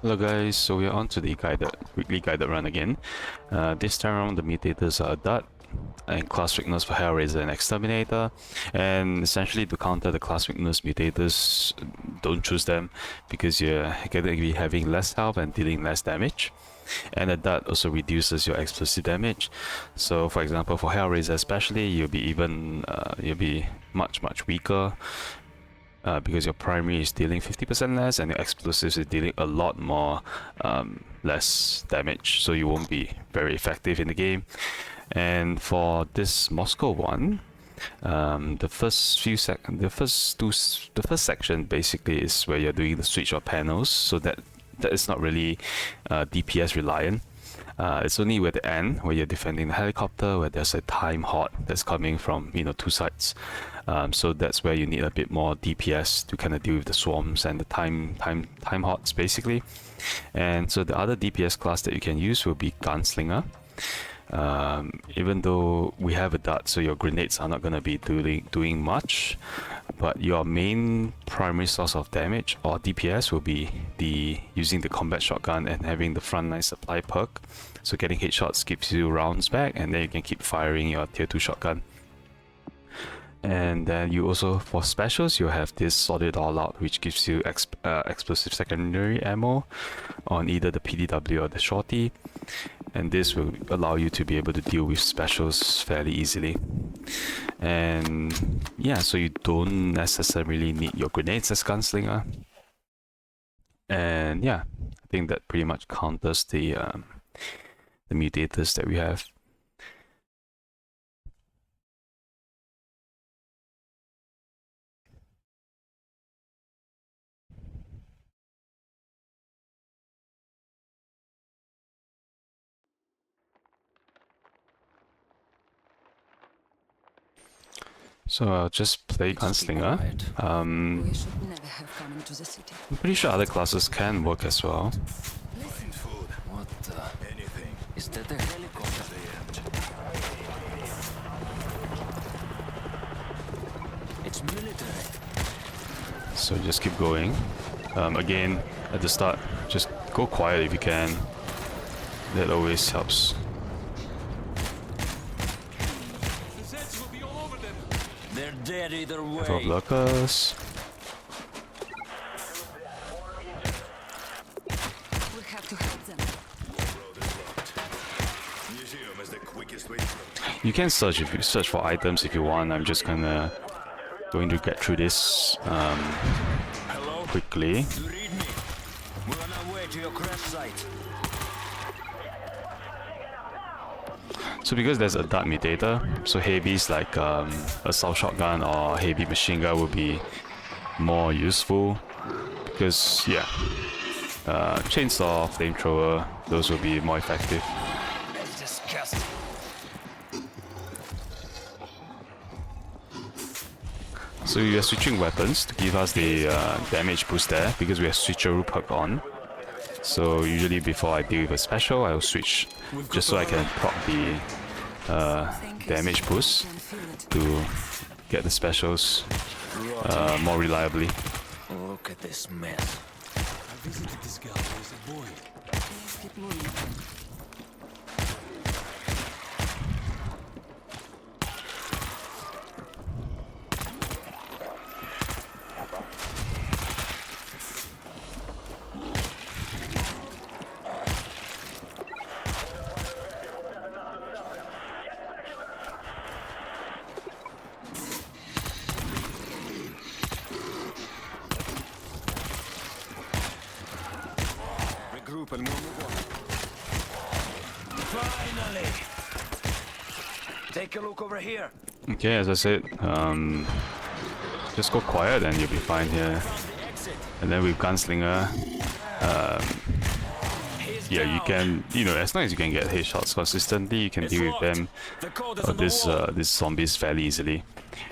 Hello guys, so we're on to the weekly guided run again. This time around the mutators are a dud and class weakness for Hellraiser and Exterminator, and essentially to counter the class weakness mutators, don't choose them because you're going to be having less health and dealing less damage. And a dud also reduces your explosive damage. So for example, for Hellraiser especially, you'll be much weaker. Because your primary is dealing 50% less and your explosives is dealing a lot more less damage, so you won't be very effective in the game. And for this Moscow one, the first section basically is where you're doing the switch of panels, so that is not really DPS reliant. It's only at the end where you're defending the helicopter, where there's a time horde that's coming from two sides. So that's where you need a bit more DPS to kind of deal with the swarms and the time hordes basically. And so the other DPS class that you can use will be Gunslinger. Even though we have a dart, so your grenades are not going to be doing much, but your main primary source of damage or DPS will be using the combat shotgun and having the frontline supply perk. So getting headshots gives you rounds back, and then you can keep firing your tier 2 shotgun. And then you also, for specials, you have this Solid All Out, which gives you explosive secondary ammo on either the PDW or the Shorty, and this will allow you to be able to deal with specials fairly easily. And yeah, so you don't necessarily need your grenades as Gunslinger. And yeah, I think that pretty much counters the mutators that we have. So I'll just play Gunslinger. I'm pretty sure other classes can work as well. What the? Anything. Is that the helicopter? It's military. So just keep going. Again, at the start, just go quiet if you can. That always helps. They're dead either way. For blockers. We have to help them. You can search for items if you want. I'm just going to get through this quickly. You read me? We're on our way to your crash site. So because there's a dart mutator, so heavies like assault shotgun or heavy machine gun will be more useful. Because yeah, chainsaw, flamethrower, those will be more effective. That's disgusting. So we are switching weapons to give us the damage boost there, because we have switcheroo perk on. So usually before I deal with a special, I'll switch just so I can proc the damage boost to get the specials more reliably. Look at this mess. I visited this guy as a boy. Please keep moving. Regroup and move on. Finally! Take a look over here. Okay, as I said, just go quiet and you'll be fine here. And then with Gunslinger, yeah, you can, as long as you can get headshots consistently, you can deal with them, this zombies fairly easily.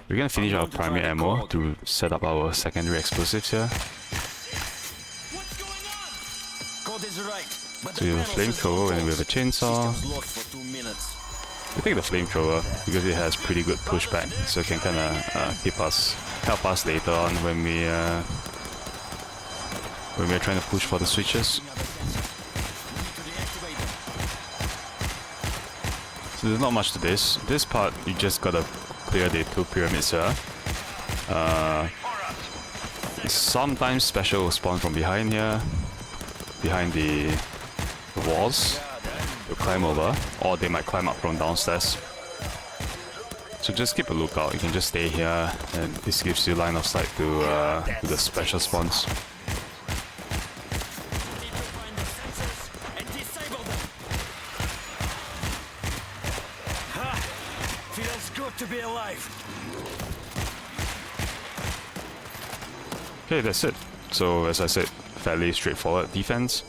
We're gonna finish our primary ammo to set up our secondary explosives here. So we have a flamethrower and we have a chainsaw. We take the flamethrower because it has pretty good pushback, so it can kind of help us later on when we when we're trying to push for the switches. So there's not much to this. This part, you just gotta clear the 2 pyramids here. Sometimes special will spawn from behind here, behind the walls. They'll climb over, or they might climb up from downstairs. So just keep a lookout. You can just stay here, and this gives you line of sight to the special spawns. Feels good to be alive. Okay, that's it. So as I said, fairly straightforward defense.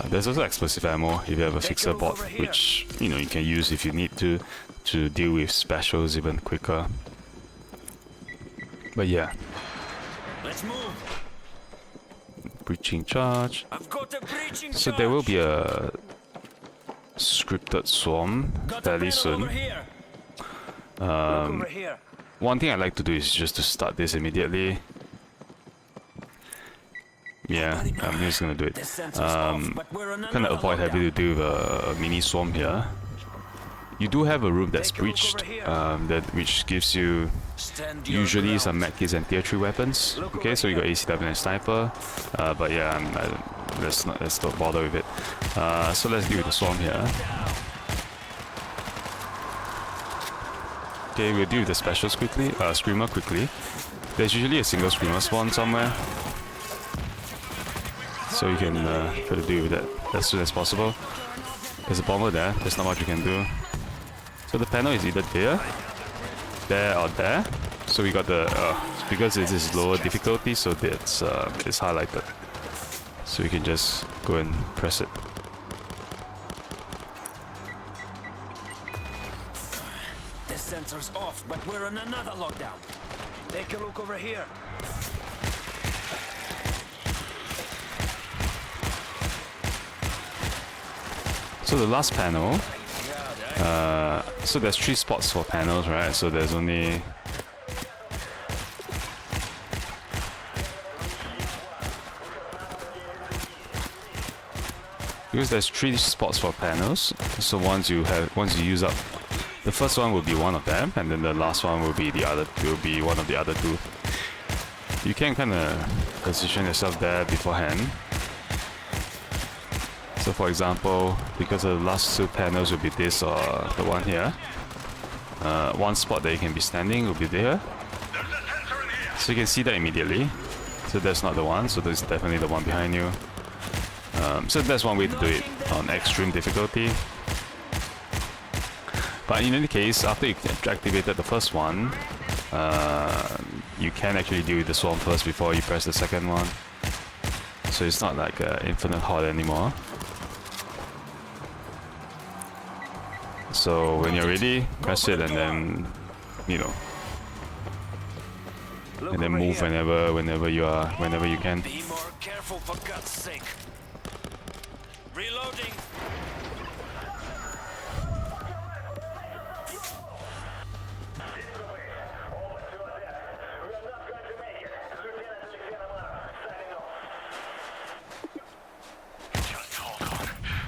There's also explosive ammo if you have a fixer bot, which you can use if you need to deal with specials even quicker. But yeah, Let's move. breaching charge. I've got a breaching So there will be a scripted swarm fairly soon. Over here. Over here. One thing I like to do is just to start this immediately. Yeah, I'm just gonna do it. Kind of avoid having to do a mini swarm here. You do have a room that's breached, which gives you usually some medkits and tier 3 weapons. Okay, so you got ACW and sniper, but yeah, let's not bother with it. So let's deal with the swarm here. Okay, we'll deal with the specials quickly, screamer quickly. There's usually a single screamer spawn somewhere, so you can try to deal with that as soon as possible. There's a bomber there. There's not much you can do. So the panel is either there, or there. So we got the because this is lower difficulty, so it's highlighted. So you can just go and press it. The sensor's off, but we're in another lockdown. Take a look over here. So the last panel, so there's 3 spots for panels, right? So there's only because there's 3 spots for panels. So once you use up, the first one will be one of them, and then the last one will be one of the other 2. You can kind of position yourself there beforehand. So for example, because the last 2 panels will be this or the one here, one spot that you can be standing will be there. So you can see that immediately. So that's not the one, so that's definitely the one behind you. So that's one way to do it on extreme difficulty. But in any case, after you activated the first one, you can actually deal with the swarm first before you press the second one. So it's not like an infinite horde anymore. So when you're ready, press it and then, and then move whenever you can. Be more careful, for God's sake. Reloading.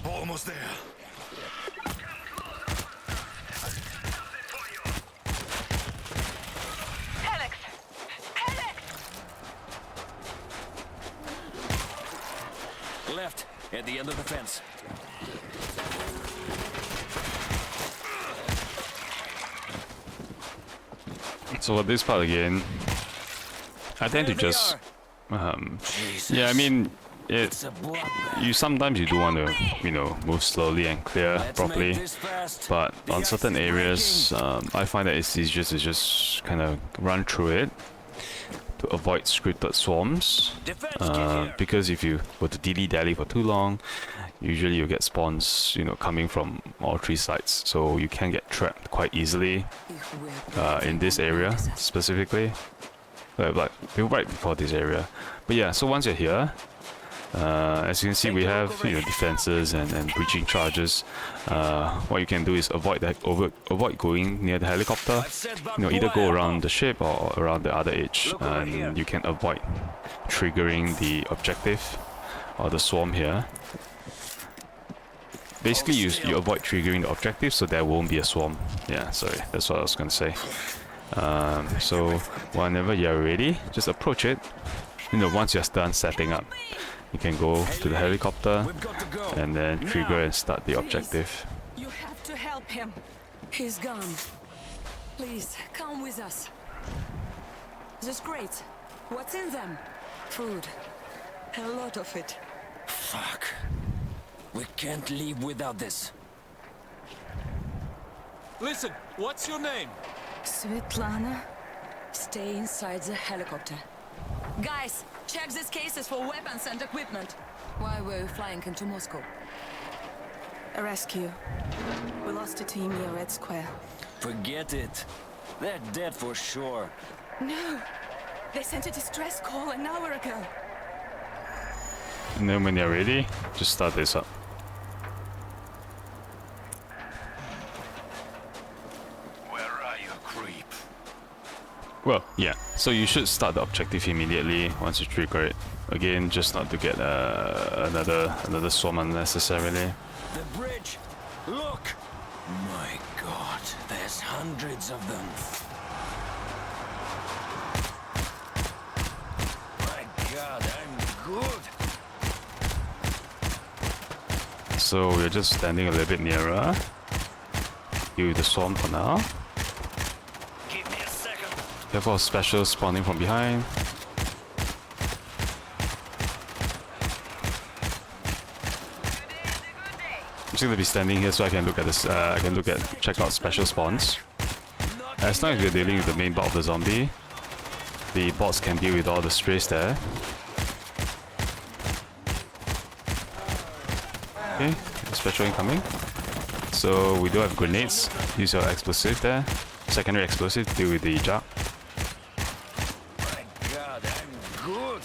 Almost there. Left, at the end of the fence. So for this part again, I tend to just, yeah, I mean, you sometimes you do want to, move slowly and clear properly, but on certain areas, I find that it's easier to just kind of run through it to avoid scripted swarms, because if you were to dilly-dally for too long, usually you get spawns, coming from all 3 sides, so you can get trapped quite easily in this area specifically, like right before this area. But yeah, so once you're here, As you can see, we have defenses and breaching charges. What you can do is avoid going near the helicopter. Either go around the ship or around the other edge, and you can avoid triggering the objective or the swarm here. Basically, you avoid triggering the objective, so there won't be a swarm. Yeah, sorry, that's what I was gonna say. So whenever you're ready, just approach it. Once you're done setting up, you can go to the helicopter and then trigger and start the objective. You have to help him. He's gone. Please, come with us. This crate. What's in them? Food. A lot of it. Fuck. We can't leave without this. Listen, what's your name? Svetlana, stay inside the helicopter. Guys, check these cases for weapons and equipment. Why were you flying into Moscow? A rescue. We lost a team near Red Square. Forget it. They're dead for sure. No! They sent a distress call an hour ago. And then when you're ready, just start this up. Well, yeah, so you should start the objective immediately once you trigger it. Again, just not to get another swarm unnecessarily. The bridge! Look! My god, there's hundreds of them. My god, I'm good! So we're just standing a little bit nearer. Deal with the swarm for now. Give me a second. Careful of specials spawning from behind. I'm just gonna be standing here so I can look at this. Check out special spawns. As long as we're dealing with the main bulk of the zombie, the bots can deal with all the strays there. Okay, special incoming. So we do have grenades. Use your explosive there. Secondary explosive to deal with the jug. My god, I'm good!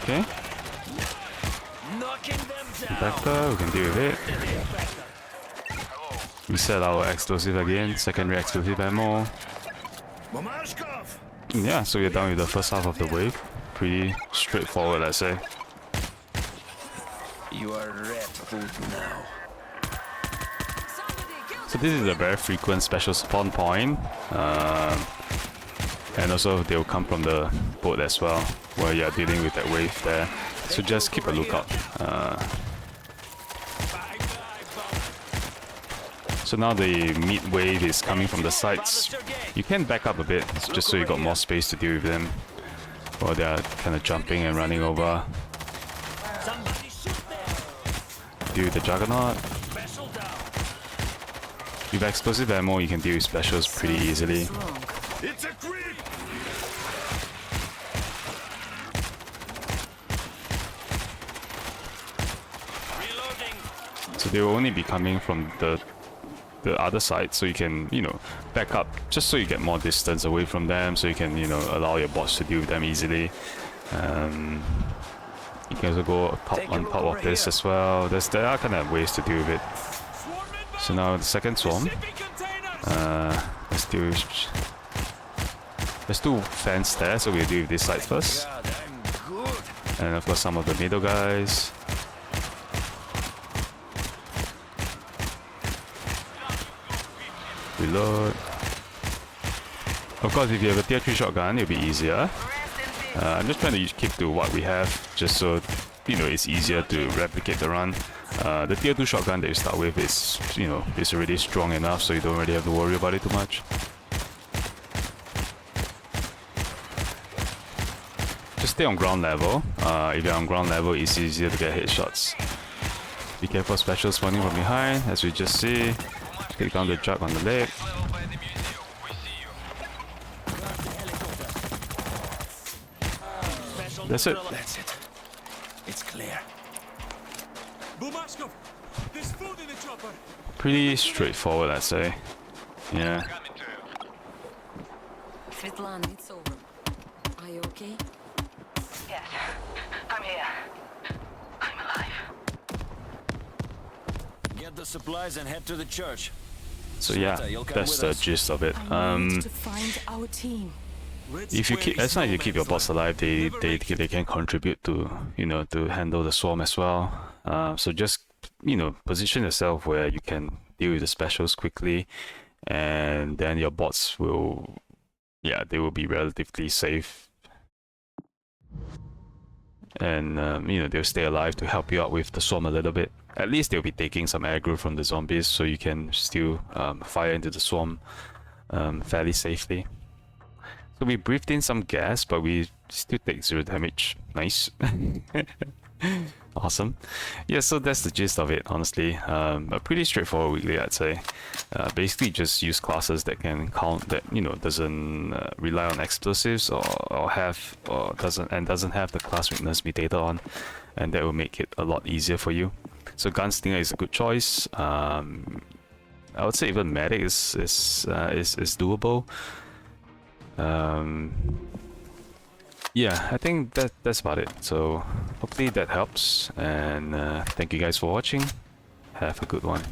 Okay. Knocking them down! Vector, we can deal with it. Reset our explosive again, secondary explosive ammo. Mamashkov! Yeah, so we're done with the first half of the wave. Pretty straightforward, let's say. You are red food now. So this is a very frequent special spawn point. And also they'll come from the boat as well, where you're dealing with that wave there. So just keep a lookout. So now the mid wave is coming from the sides. You can back up a bit, just so you got more space to deal with them while they're kind of jumping and running over. Deal with the Juggernaut. With explosive ammo, you can deal with specials pretty easily. It's a creep! So they will only be coming from the other side, so you can, back up just so you get more distance away from them, so you can, allow your bots to deal with them easily. You can also go on top of this as well. There are kind of ways to deal with it. So now the second swarm. There's two fans there, so we'll deal with this side first. And of course some of the middle guys. Reload. Of course, if you have a tier 3 shotgun, it'll be easier. I'm just trying to keep to what we have, just so it's easier to replicate the run. The tier 2 shotgun that you start with is, is already strong enough, so you don't really have to worry about it too much. Just stay on ground level. If you're on ground level, it's easier to get headshots. Be careful of special spawning from behind, as we just see. Take down the jug on the leg. That's it. That's it. It's clear. Bumashkov! There's food in the chopper! Pretty straightforward, I'd say. Yeah. Svetlana, it's over. Are you okay? Yes, I'm here. I'm alive. Get the supplies and head to the church. So yeah, Sweta, you'll come that's with the us. gist of it. I need to find our team. If you keep, as long as you keep your boss alive, they can contribute to, you know, to handle the swarm as well. So just, you know, position yourself where you can deal with the specials quickly, and then your bots will, yeah, they will be relatively safe, and you know, they'll stay alive to help you out with the swarm a little bit. At least they'll be taking some aggro from the zombies, so you can still fire into the swarm fairly safely. So we breathed in some gas, but we still take 0 damage. Nice. Awesome. Yeah, so that's the gist of it, honestly. A pretty straightforward weekly, I'd say. Basically just use classes that can count, that, you know, doesn't rely on explosives or doesn't have the class weakness mutator on, and that will make it a lot easier for you. So Gunslinger is a good choice. I would say even Medic is doable. Yeah, I think that's about it. So hopefully that helps, and thank you guys for watching. Have a good one.